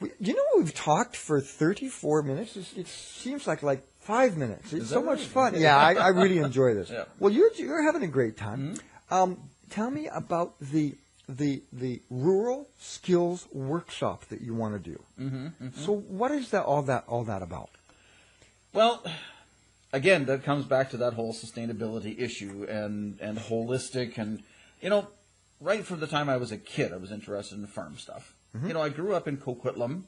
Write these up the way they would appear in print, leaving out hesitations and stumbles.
You know, we've talked for 34 minutes. It seems like 5 minutes. It's so much fun. Yeah, I really enjoy this. Yeah. Well, you're having a great time. Mm-hmm. Tell me about the rural skills workshop that you want to do. Mm-hmm, mm-hmm. So what is all that about? Well, again, that comes back to that whole sustainability issue and holistic. And, right from the time I was a kid, I was interested in farm stuff. Mm-hmm. I grew up in Coquitlam,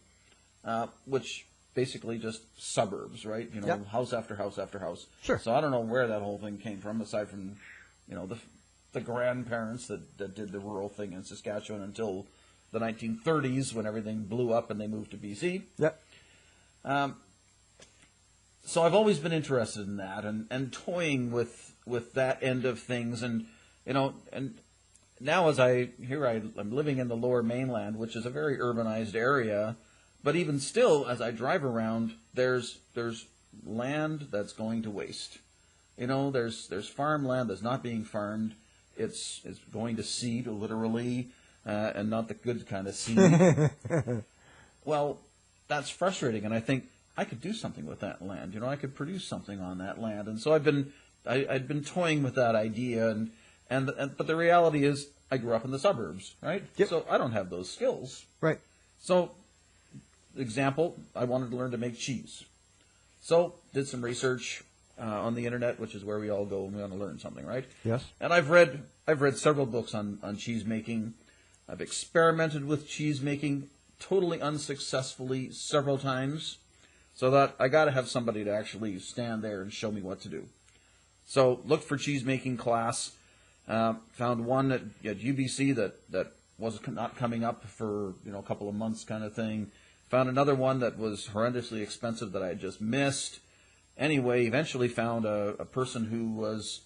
which basically just suburbs, right? Yep. House after house after house. Sure. So I don't know where that whole thing came from, aside from, the grandparents that did the rural thing in Saskatchewan until the 1930s when everything blew up and they moved to BC. Yep. So I've always been interested in that and toying with that end of things. And, and now I'm living in the Lower Mainland, which is a very urbanized area. But even still, as I drive around, there's land that's going to waste. There's farmland that's not being farmed. It's going to seed, literally, and not the good kind of seed. Well, that's frustrating, and I think I could do something with that land. I could produce something on that land, and so I'd been toying with that idea, but the reality is, I grew up in the suburbs, right? Yep. So I don't have those skills, right? So, example, I wanted to learn to make cheese, so did some research on the internet, which is where we all go when we want to learn something, right? Yes. And I've read several books on cheese making. I've experimented with cheese making totally unsuccessfully several times, so that I got to have somebody to actually stand there and show me what to do. So looked for cheese making class, found one at UBC that was not coming up for a couple of months kind of thing. Found another one that was horrendously expensive that I had just missed. Anyway, eventually found a person who was,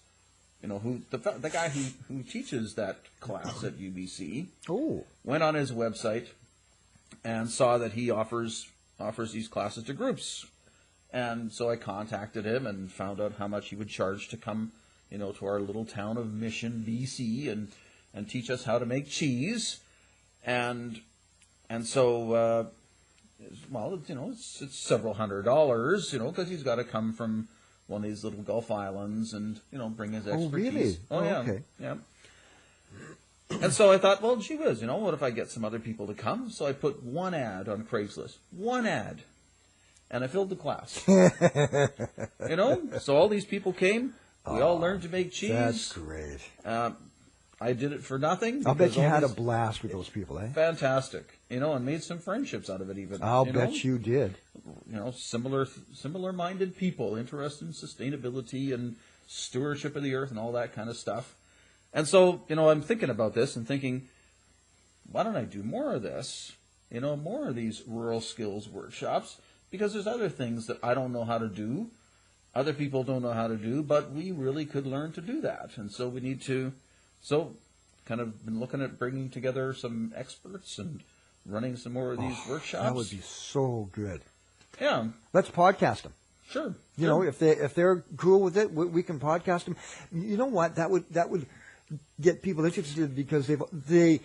the guy who teaches that class at UBC. Oh. Went on his website and saw that he offers these classes to groups. And so I contacted him and found out how much he would charge to come, to our little town of Mission, BC, and teach us how to make cheese. And so, well, it's several $100s, because he's got to come from one of these little Gulf islands and, bring his expertise. Oh, really? Oh, yeah. Okay. Yeah. And so I thought, well, gee whiz, what if I get some other people to come? So I put one ad on Craigslist. One ad. And I filled the class. So all these people came. We all learned to make cheese. That's great. I did it for nothing. I'll bet you had a blast with those people, eh? Fantastic. And made some friendships out of it even. I'll bet you did. Similar-minded people interested in sustainability and stewardship of the earth and all that kind of stuff. And so, I'm thinking about this and thinking, why don't I do more of this? More of these rural skills workshops, because there's other things that I don't know how to do, other people don't know how to do, but we really could learn to do that. And so we need to, kind of been looking at bringing together some experts and running some more of these workshops. That would be so good. Yeah. Let's podcast them. Sure. If they're cool with it, we can podcast them. You know what? That would get people interested because they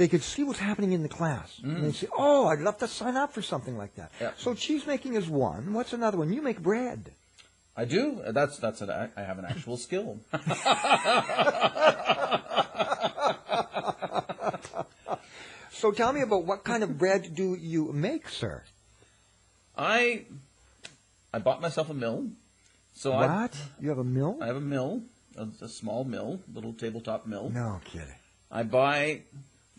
could see what's happening in the class. Mm. And they say, oh, I'd love to sign up for something like that. Yeah. So cheese making is one. What's another one? You make bread. I do. I have an actual skill. So tell me about what kind of bread do you make, sir? I bought myself a mill. So what? You have a mill? I have a mill, a small mill, little tabletop mill. No kidding. I buy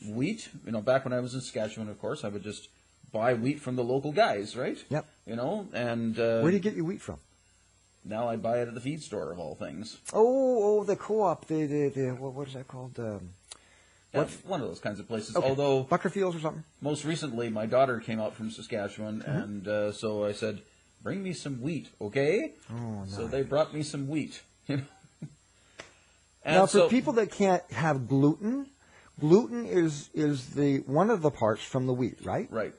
wheat. Back when I was in Saskatchewan, of course, I would just buy wheat from the local guys, right? Yep. And where do you get your wheat from? Now I buy it at the feed store, of all things. Oh, the co-op. What is that called? One of those kinds of places. Okay. Although Buckerfields or something. Most recently, my daughter came out from Saskatchewan, mm-hmm. and so I said, "Bring me some wheat, okay?" Oh, nice. So they brought me some wheat. Now, for people that can't have gluten is one of the parts from the wheat, right? Right.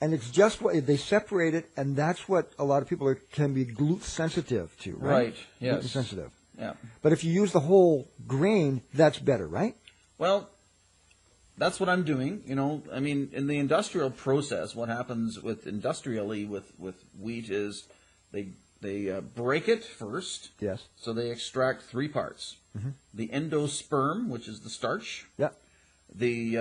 And it's just what they separate it, and that's what a lot of people can be gluten sensitive to, right? Right. Yes. Gluten sensitive. Yeah. But if you use the whole grain, that's better, right? Well, that's what I'm doing. I mean, in the industrial process, what happens industrially with wheat is they break it first. Yes. So they extract 3 parts: the endosperm, which is the starch. Yeah. The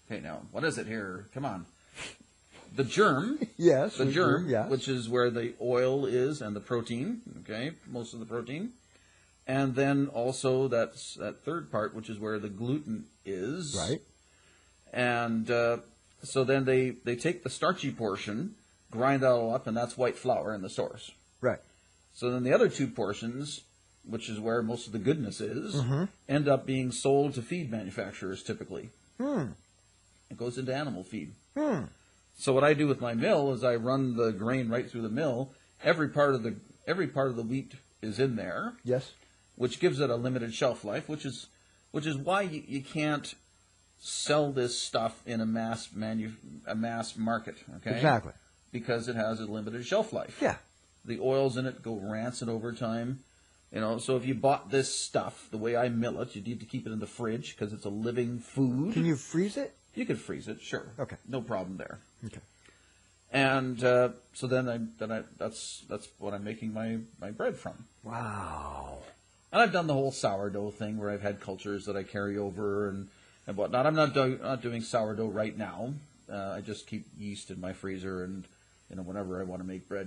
okay, now what is it here? Come on. The germ. Yes. The germ, yes. which is where the oil is and the protein. Okay, most of the protein. And then also that third part, which is where the gluten is. Right. And so then they take the starchy portion, grind that all up, and that's white flour in the stores. Right. So then the other 2 portions, which is where most of the goodness is, end up being sold to feed manufacturers typically. It goes into animal feed. So what I do with my mill is I run the grain right through the mill. Every part of the wheat is in there. Yes. Which gives it a limited shelf life, which is why you can't sell this stuff in a mass market. Okay. Exactly. Because it has a limited shelf life. Yeah. The oils in it go rancid over time. So if you bought this stuff, the way I mill it, you need to keep it in the fridge because it's a living food. Can you freeze it? You could freeze it, sure. Okay. No problem there. Okay. And so then that's what I'm making my bread from. Wow. And I've done the whole sourdough thing where I've had cultures that I carry over and whatnot. I'm not doing sourdough right now. I just keep yeast in my freezer, and whenever I want to make bread,